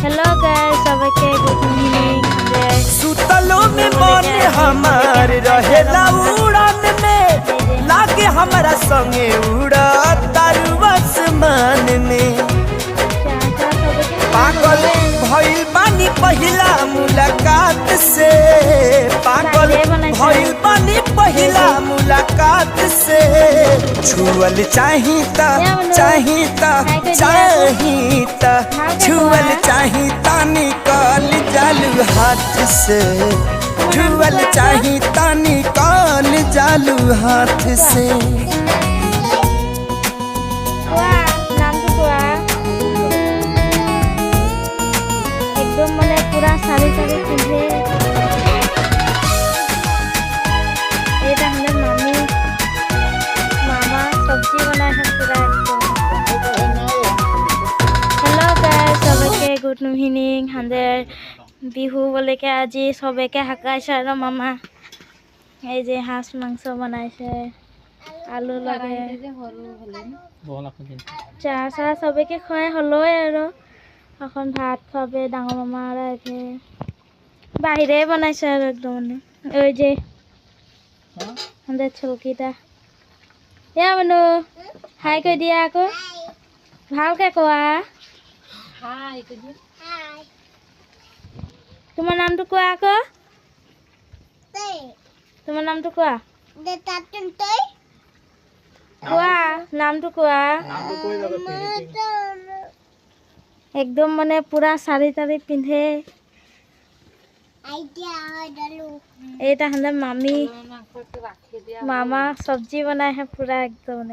hello guys सबके good evening सुतलो में मन हमार रहेला उड़ान में लागे हमारा संगे उड़ा तारू आसमान में पागल भइल बानी पहिला मुलाकात से पागल भइल बानी पहिला मुलाकात से छुअल चाहिता चाहिता चाहिता छुअल चाहिता निकाल जालू हाथ से छुअल चाहिता निकाल जालू हाथ से एकदम मैंने पूरा साड़ी साड़ी पिंधे ये हमें मम्मी मामा सब्जी बनाए हैं पूरा एकदम हेलो गाइस सबके गुड इवनिंग हंदेर बिहू बोले के आज सबके हाकाइছে আৰু मामा এই যে হাঁস মাংস বনাইছে আলু লাগে চাহ চাহ সবকে খুৱাই হলই আৰু এখন ভাত খাবে ডাঙৰ মামা আৰু আগে বাহিৰে বনাইছে আৰু একদম মানে ওই যে আমাদেৰ চৌকিটা এ মানু হাই কৈ দিয়া আকৌ ভালকে কোৱা হাই কৈ দিয়া হাই তোমাৰ নামটো কোৱা আকৌ তোমাৰ নামটো কোৱা কোৱা নামটো কোৱা एकदम माने पूरा साड़ी ताड़ी पिंधे एटा हंदे मामी मामा सब्जी बनाए हैं पूरा एकदम